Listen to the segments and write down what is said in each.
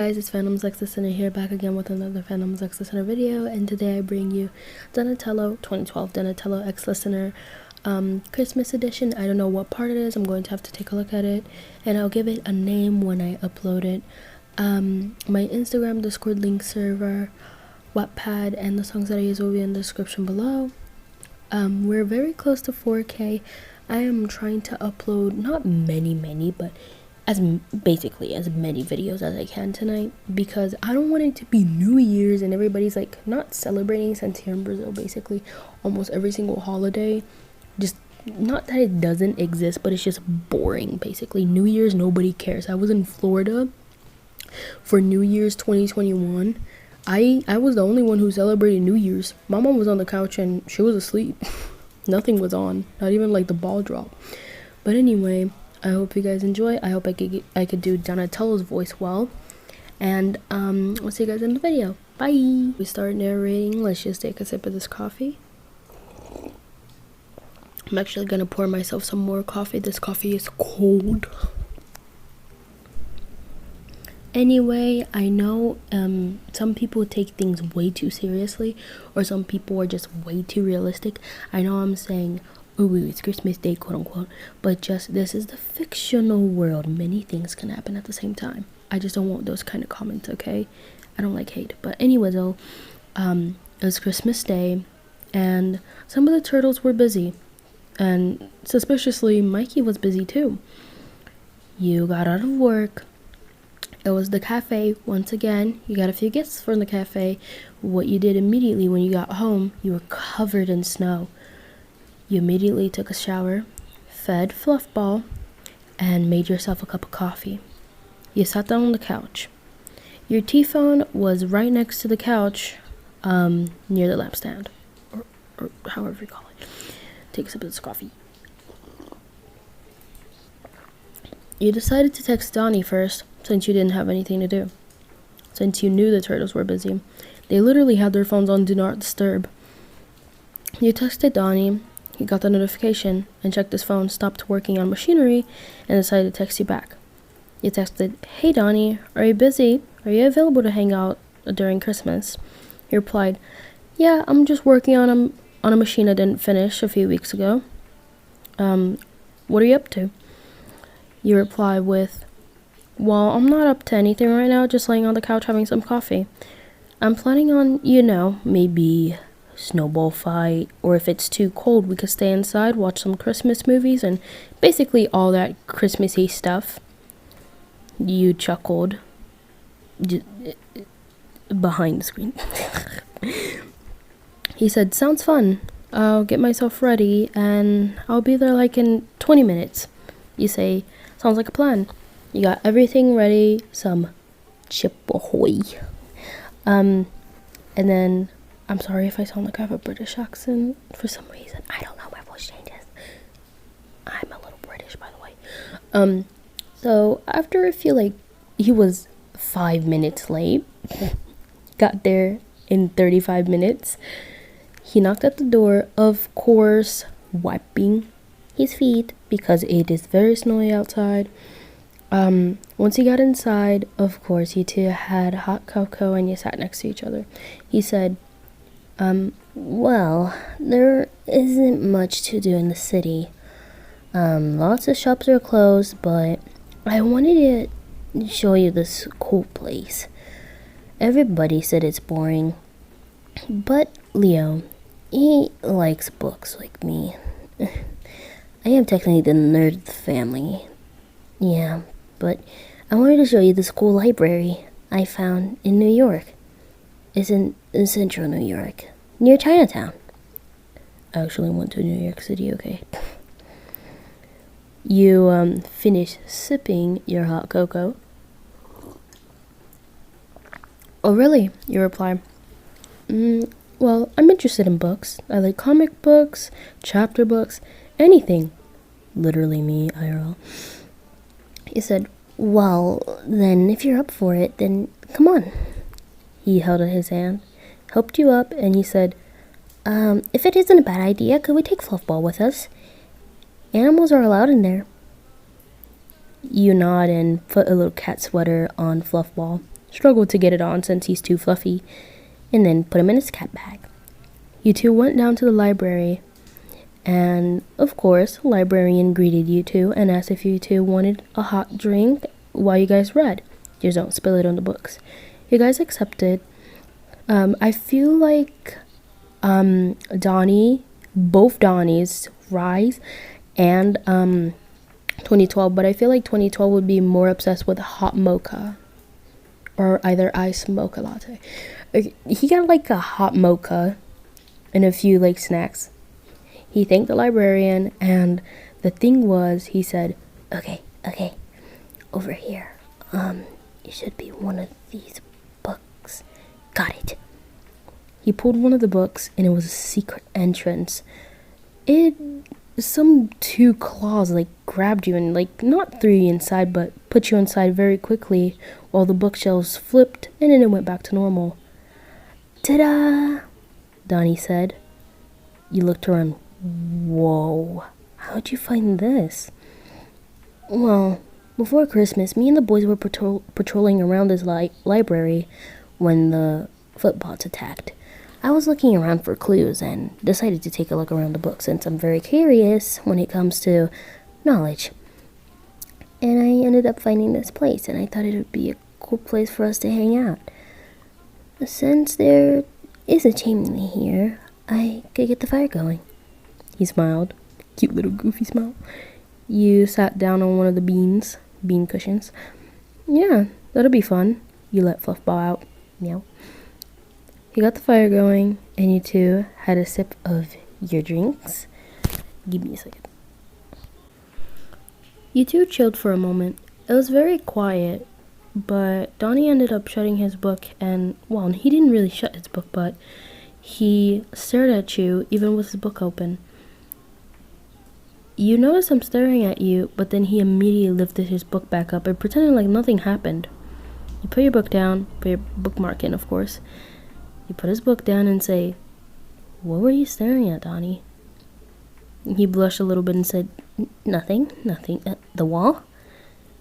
Guys, it's Phantom's X Listener here, back again with another Phantom's X Listener video, and today I bring you Donatello 2012 Donatello X Listener Christmas edition. I don't know what part it is. I'm going to have to take a look at it, and I'll give it a name when I upload it. My Instagram, Discord link server, wattpad, and the songs that I use will be in the description below. We're very close to 4K. I am trying to upload not many, but basically as many videos as I can tonight, because I don't want it to be New Year's and everybody's like not celebrating, since here in Brazil basically almost every single holiday, just not that it doesn't exist, but it's just boring. Basically New Year's, nobody cares. I was in Florida for New Year's 2021. I was the only one who celebrated New Year's. My mom was on the couch and she was asleep. Nothing was on, not even like the ball drop. But anyway, I hope you guys enjoy. I hope I could do Donatello's voice well. And I'll see you guys in the video. Bye. We start narrating. Let's just take a sip of this coffee. I'm actually gonna pour myself some more coffee. This coffee is cold. Anyway, I know some people take things way too seriously, or some people are just way too realistic. I know I'm saying, oh, it's Christmas Day, quote unquote, but just this is the fictional world. Many things can happen at the same time. I just don't want those kind of comments, okay? I don't like hate. But anyway, though, it was Christmas Day, and some of the turtles were busy, and suspiciously, Mikey was busy too. You got out of work. It was the cafe once again. You got a few gifts from the cafe. What you did immediately when you got home, you were covered in snow. You immediately took a shower, fed Fluffball, and made yourself a cup of coffee. You sat down on the couch. Your tea phone was right next to the couch, near the lampstand, or however you call it. Take a sip of this coffee. You decided to text Donnie first, since you didn't have anything to do. Since you knew the turtles were busy. They literally had their phones on Do Not Disturb. You texted Donnie. He got the notification and checked his phone, stopped working on machinery, and decided to text you back. You texted, "Hey Donnie, are you busy? Are you available to hang out during Christmas?" He replied, "Yeah, I'm just working on a machine I didn't finish a few weeks ago. What are you up to?" You reply with, "Well, I'm not up to anything right now, just laying on the couch having some coffee. I'm planning on, maybe snowball fight, or if it's too cold, we could stay inside, watch some Christmas movies, and basically all that Christmassy stuff." You chuckled behind the screen. He said, "Sounds fun. I'll get myself ready, and I'll be there like in 20 minutes. You say, "Sounds like a plan." You got everything ready, some chip ahoy. And then, I'm sorry if I sound like I have a British accent for some reason. I don't know, my voice changes. I'm a little British, by the way. So after I feel like he was 5 minutes late, got there in 35 minutes, he knocked at the door, of course, wiping his feet because it is very snowy outside. Once he got inside, of course, you two had hot cocoa and you sat next to each other. He said, "Well, there isn't much to do in the city. Lots of shops are closed, but I wanted to show you this cool place. Everybody said it's boring, but Leo, he likes books like me. I am technically the nerd of the family. Yeah, but I wanted to show you this cool library I found in New York. It's in central New York, near Chinatown." I actually went to New York City, okay? You finished sipping your hot cocoa. "Oh, really?" You reply, "Well, I'm interested in books. I like comic books, chapter books, anything." Literally me, IRL. He said, "Well, then if you're up for it, then come on." He held out his hand, helped you up, and he said, "If it isn't a bad idea, could we take Fluffball with us? Animals are allowed in there." You nod and put a little cat sweater on Fluffball. struggled to get it on since he's too fluffy, and then put him in his cat bag. You two went down to the library, and of course, the librarian greeted you two and asked if you two wanted a hot drink while you guys read. Just don't spill it on the books. You guys accepted. I feel like Donnie, both Donnies, Rise and 2012, but I feel like 2012 would be more obsessed with hot mocha or either iced mocha latte. He got like a hot mocha and a few like snacks. He thanked the librarian, and the thing was, he said, okay, over here, it should be one of these books. Got it. He pulled one of the books, and it was a secret entrance. Some two claws like grabbed you and like not threw you inside, but put you inside very quickly while the bookshelves flipped, and then it went back to normal. Ta-da! Donnie said. You looked around. Whoa, how'd you find this? Well, before Christmas, me and the boys were patrolling around this library when the footbots attacked. I was looking around for clues and decided to take a look around the book since I'm very curious when it comes to knowledge. And I ended up finding this place, and I thought it would be a cool place for us to hang out. Since there is a chimney here, I could get the fire going. He smiled. Cute little goofy smile. You sat down on one of the bean cushions. Yeah, that'll be fun. You let Fluffball out. Meow. He got the fire going, and you two had a sip of your drinks. Give me a second. You two chilled for a moment. It was very quiet, but Donnie ended up shutting his book, and, well, he didn't really shut his book, but he stared at you, even with his book open. You notice him staring at you, but then he immediately lifted his book back up and pretended like nothing happened. You put your book down, put your bookmark in, of course. You put his book down and say, "What were you staring at, Donnie?" He blushed a little bit and said, Nothing. The wall?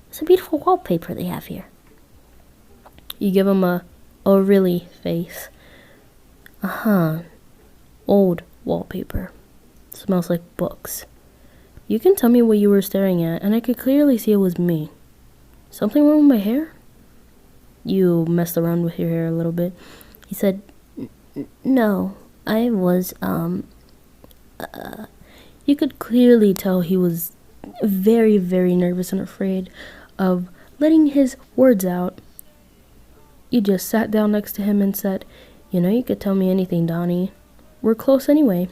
It's a beautiful wallpaper they have here." You give him a "oh really" face. Old wallpaper. Smells like books. You can tell me what you were staring at, and I could clearly see it was me. Something wrong with my hair? You messed around with your hair a little bit. He said, No, I was, You could clearly tell he was very, very nervous and afraid of letting his words out. You just sat down next to him and said, You could tell me anything, Donnie. We're close anyway.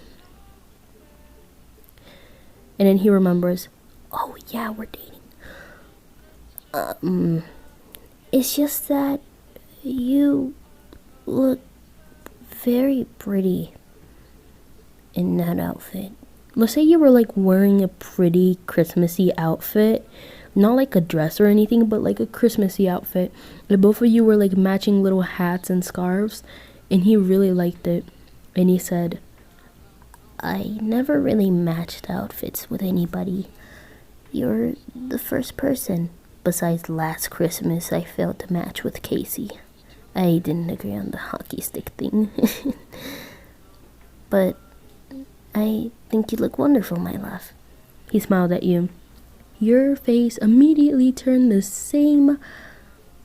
And then he remembers, "Oh yeah, we're dating. It's just that you look very pretty in that outfit." Let's say you were like wearing a pretty Christmassy outfit, not like a dress or anything, but like a Christmassy outfit. And both of you were like matching little hats and scarves, and he really liked it. And he said, "I never really matched outfits with anybody. You're the first person, besides last Christmas, I failed to match with Casey. I didn't agree on the hockey stick thing. But I think you look wonderful, my love." He smiled at you. Your face immediately turned the same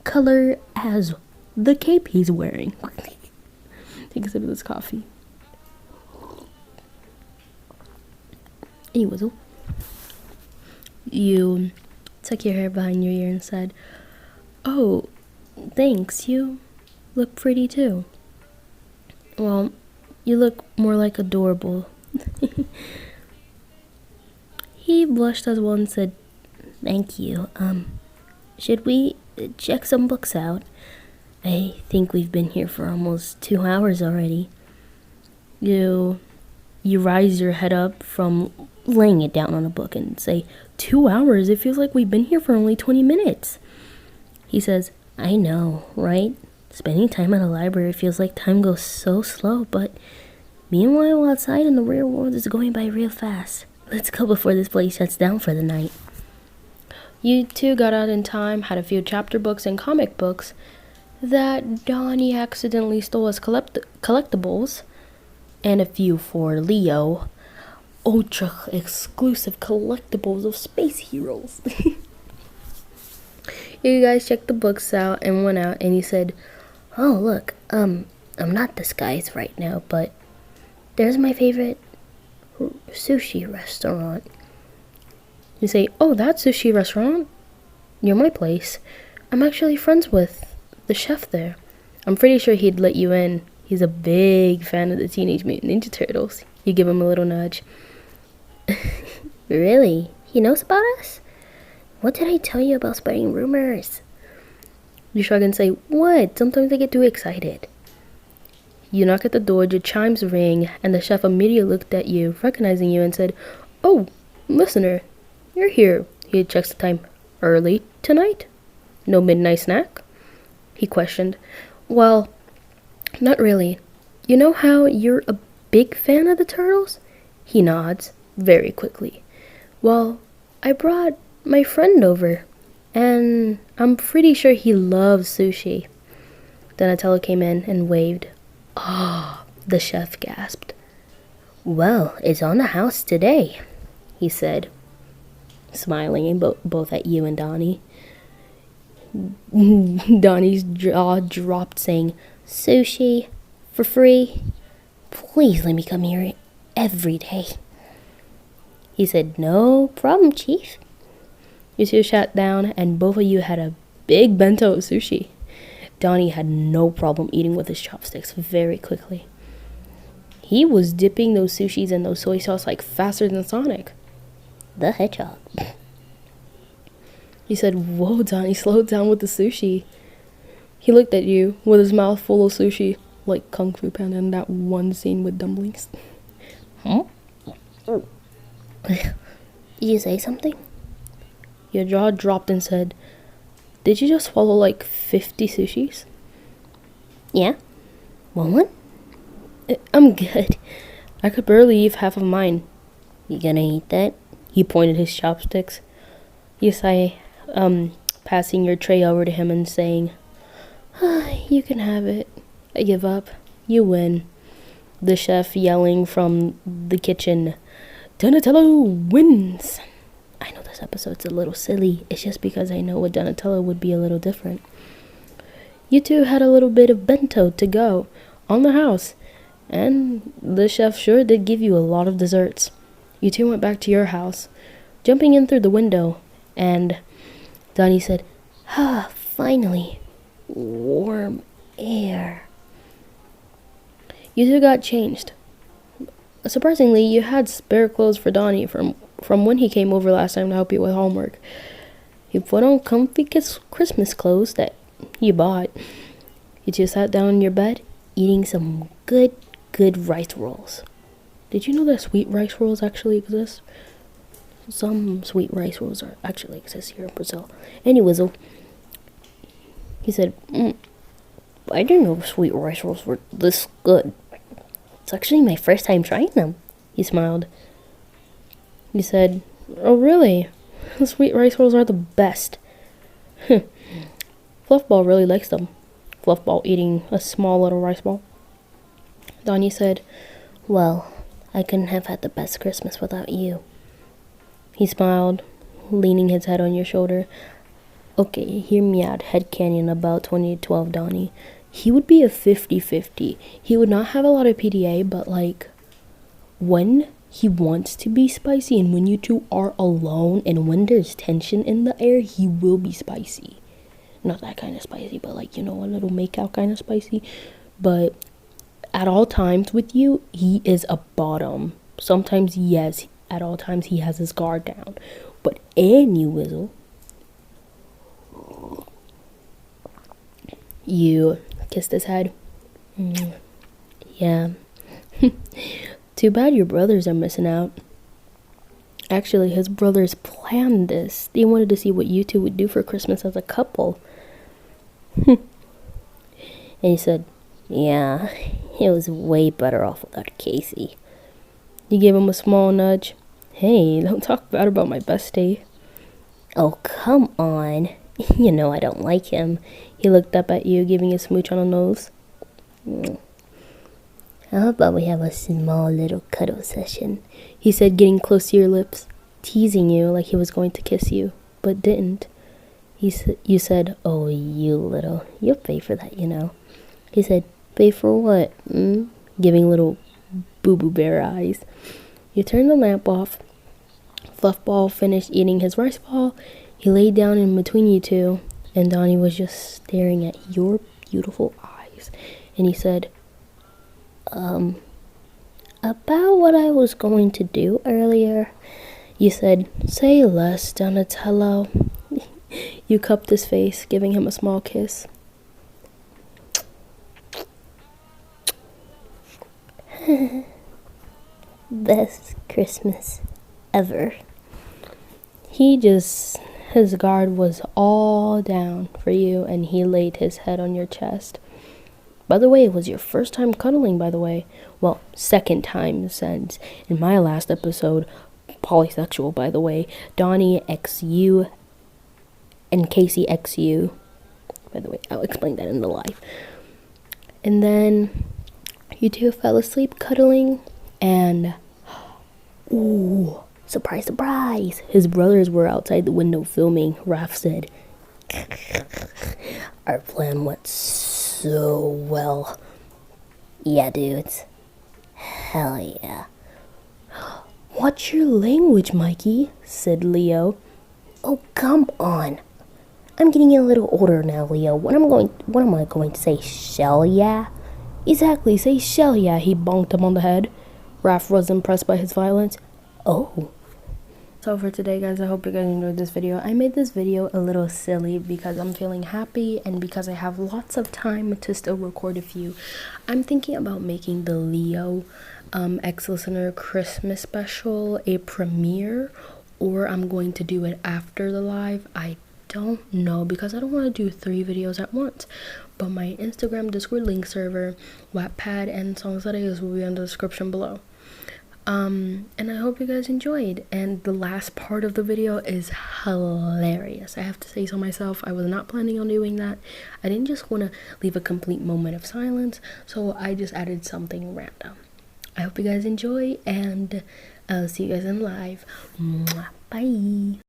color as the cape he's wearing. Take a sip of this coffee. Anyways, you tuck your hair behind your ear and said, "Oh, thanks, you look pretty too." "Well, you look more like adorable." He blushed as well and said, "Thank you. Should we check some books out? I think we've been here for almost 2 hours already." You rise your head up from laying it down on a book and say, 2 hours? It feels like we've been here for only 20 minutes. He says, "I know, right? Spending time at a library feels like time goes so slow, but meanwhile outside in the real world is going by real fast. Let's go before this place shuts down for the night." You two got out in time, had a few chapter books and comic books, that Donnie accidentally stole as collectibles, and a few for Leo. Ultra exclusive collectibles of space heroes. You guys checked the books out and went out, and he said, "Oh, look, I'm not disguised right now, but there's my favorite sushi restaurant." You say, "Oh, that sushi restaurant? Near my place. I'm actually friends with the chef there. I'm pretty sure he'd let you in. He's a big fan of the Teenage Mutant Ninja Turtles." You give him a little nudge. "Really? He knows about us? What did I tell you about spreading rumors?" You shrug and say, "What? Sometimes I get too excited." You knock at the door, your chimes ring, and the chef immediately looked at you, recognizing you, and said, "Oh, listener, you're here." He checks the time. "Early tonight? No midnight snack?" He questioned. "Well, not really. You know how you're a big fan of the turtles?" He nods, very quickly. "Well, I brought my friend over, and I'm pretty sure he loves sushi." Donatello came in and waved. "Ah," the chef gasped. "Well, it's on the house today," he said, smiling both at you and Donnie. Donnie's jaw dropped, saying, "Sushi? For free? Please let me come here every day." He said, "No problem, Chief." You two sat down, and both of you had a big bento of sushi. Donnie had no problem eating with his chopsticks very quickly. He was dipping those sushis in those soy sauce like faster than Sonic the Hedgehog. He said, "Whoa, Donnie, slow down with the sushi." He looked at you with his mouth full of sushi, like Kung Fu Panda in that one scene with dumplings. "Huh? Did you say something?" Your jaw dropped and said, "Did you just swallow like 50 sushis?" "Yeah. Want one?" "I'm good. I could barely eat half of mine." "You gonna eat that?" He pointed his chopsticks. You say, passing your tray over to him and saying, "You can have it. I give up. You win." The chef yelling from the kitchen, "Donatello wins!" I know this episode's a little silly. It's just because I know what Donatello would be a little different. You two had a little bit of bento to go on the house, and the chef sure did give you a lot of desserts. You two went back to your house, jumping in through the window, and Donnie said, Finally, warm air." You two got changed. Surprisingly, you had spare clothes for Donnie from when he came over last time to help you with homework. You put on comfy Christmas clothes that you bought. You two sat down in your bed, eating some good rice rolls. Did you know that sweet rice rolls actually exist? Some sweet rice rolls actually exist here in Brazil. Anyways, he said, "I didn't know sweet rice rolls were this good. It's actually my first time trying them." He smiled. He said, "Oh, really? The sweet rice rolls are the best." Fluffball really likes them. Fluffball eating a small little rice ball. Donnie said, "Well, I couldn't have had the best Christmas without you." He smiled, leaning his head on your shoulder. "Okay, hear me out, headcanon about 2012 Donnie. He would be a 50-50. He would not have a lot of PDA, but like, when he wants to be spicy and when you two are alone and when there's tension in the air, he will be spicy. Not that kind of spicy, but like, a little make-out kind of spicy. But at all times with you, he is a bottom. Sometimes, yes, at all times he has his guard down. But anyways, you kissed his head. Yeah. Too bad your brothers are missing out. Actually, his brothers planned this. They wanted to see what you two would do for Christmas as a couple. And he said, "Yeah, it was way better off without Casey." You gave him a small nudge. "Hey, don't talk bad about my bestie." "Oh, come on. You know I don't like him. He looked up at you, giving you a smooch on the nose. How about we have a small little cuddle session? He said, getting close to your lips, teasing you like he was going to kiss you, but didn't. You said, oh, you'll pay for that, you know. He said, pay for what? Giving little boo-boo bear eyes. You turned the lamp off. Fluffball finished eating his rice ball. He laid down in between you two, and Donnie was just staring at your beautiful eyes. And he said, about what I was going to do earlier. You said, say less, Donatello. You cupped his face, giving him a small kiss. Best Christmas ever. His guard was all down for you, and he laid his head on your chest. By the way, it was your first time cuddling, by the way. Well, second time since in my last episode, polysexual, by the way, Donnie x you and Casey x you. By the way, I'll explain that in the live. And then you two fell asleep cuddling, and ooh, surprise, surprise. His brothers were outside the window filming. Raph said, our plan went so well. Yeah, dudes. Hell yeah. What's your language, Mikey? Said Leo. Oh, come on. I'm getting a little older now, Leo. What am I going to say? Shell yeah? Exactly, say shell yeah. He bonked him on the head. Raph was impressed by his violence. Oh. So for today, guys, I hope you guys enjoyed this video. I made this video a little silly because I'm feeling happy and because I have lots of time to still record a few. I'm thinking about making the Leo ex-listener Christmas special a premiere, or I'm going to do it after the live. I don't know because I don't want to do 3 videos at once. But my Instagram, Discord link server, Wattpad, and songs that I use will be in the description below. And I hope you guys enjoyed. And the last part of the video is hilarious. I have to say so myself. I was not planning on doing that. I didn't just want to leave a complete moment of silence, so I just added something random. I hope you guys enjoy, and I'll see you guys in live. Mwah. Bye.